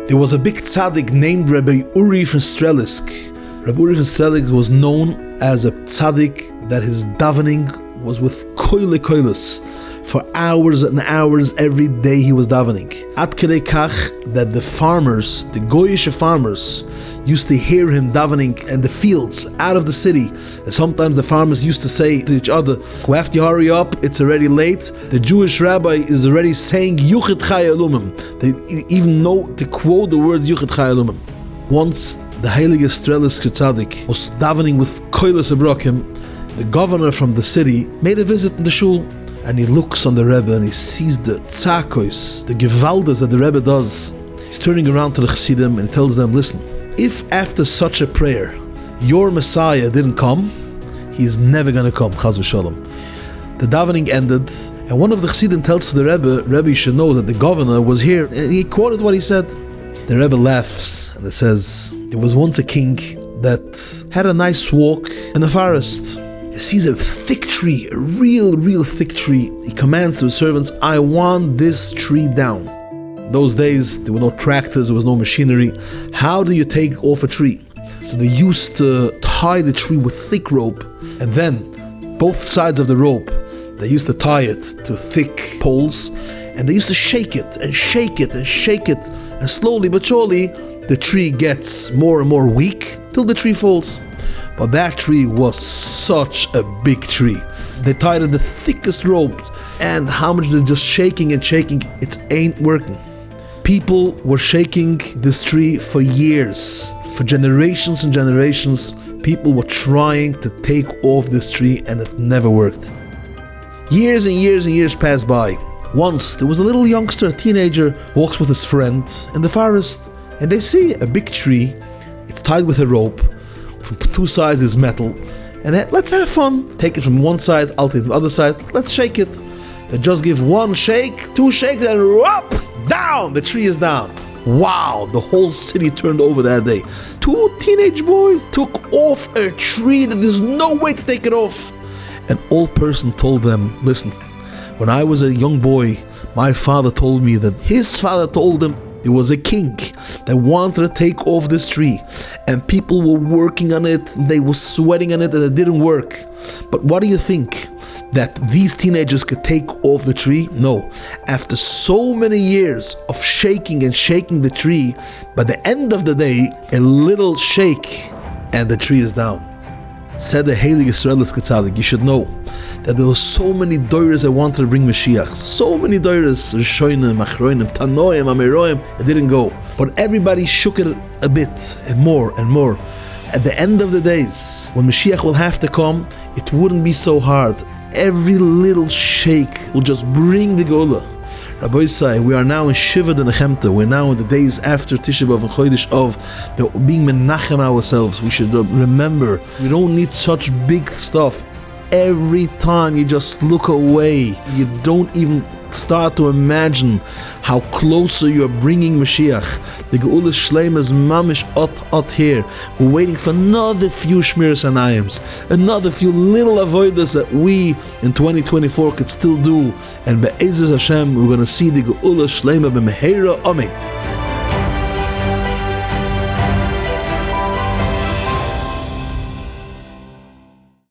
There was a big tzaddik named Rabbi Uri from Strelisk. Rabbi Uri from Strelisk was known as a tzaddik that his davening was with koile koilos. For hours and hours every day he was davening. Ad kedei kach that the farmers, the goyish farmers, used to hear him davening in the fields out of the city. And sometimes the farmers used to say to each other, "We have to hurry up, it's already late. The Jewish rabbi is already saying Yuchid Chai Elumim." They even know to quote the word Yuchid Chai Elumim. Once the Heilige Strelisk Tzaddik was davening with koilos abrokim, the governor from the city made a visit in the shul. And he looks on the Rebbe and he sees the tzakos, the gevaldas that the Rebbe does. He's turning around to the Chassidim and he tells them, listen, if after such a prayer your Messiah didn't come, he's never going to come, chas v'shalom. The davening ended and one of the Chassidim tells to the Rebbe, you should know that the governor was here. And he quoted what he said. The Rebbe laughs and it says, there was once a king that had a nice walk in the forest. He sees a thick tree, a real thick tree. He commands to his servants, I want this tree down. Those days, there were no tractors, there was no machinery. How do you take off a tree? So they used to tie the tree with thick rope, and then both sides of the rope, they used to tie it to thick poles, and they used to shake it, and shake it, and shake it, and slowly but surely, the tree gets more and more weak, till the tree falls. But that tree was such a big tree. They tied it the thickest ropes, and how much they're just shaking and shaking, it ain't working. People were shaking this tree for years. For generations and generations, people were trying to take off this tree and it never worked. Years and years and years passed by. Once, there was a little youngster, a teenager, walks with his friend in the forest, and they see a big tree. It's tied with a rope. From two sides is metal, and then, let's have fun. Take it from one side, I'll take it from the other side, let's shake it. They just give one shake, two shakes, and up, down, the tree is down. Wow, the whole city turned over that day. Two teenage boys took off a tree that there's no way to take it off. An old person told them, listen, when I was a young boy, my father told me that his father told him there was a king that wanted to take off this tree, and people were working on it, they were sweating on it, and it didn't work. But what do you think? That these teenagers could take off the tree? No. After so many years of shaking and shaking the tree, by the end of the day, a little shake, and the tree is down. Said the Heilige Strelisk Tzaddik, you should know that there were so many doires that wanted to bring Moshiach, so many doires, Rishonim, Achronim, Tanoim, Ameroim, it didn't go. But everybody shook it a bit, and more and more. At the end of the days, when Moshiach will have to come, it wouldn't be so hard. Every little shake will just bring the Geula. Rabbi say, we are now in Shiva de Nechemta. We're now in the days after Tisha B'Av and Chodesh of being menachem ourselves. We should remember, we don't need such big stuff. Every time you just look away, you don't even start to imagine how closer you're bringing Mashiach. The Geula Shleima is mamish ot here. We're waiting for another few Shmiras Anayim, another few little avoiders that we in 2024 could still do. And Be'ezus Hashem, we're going to see the Geula Shleima b'meheira. Amen.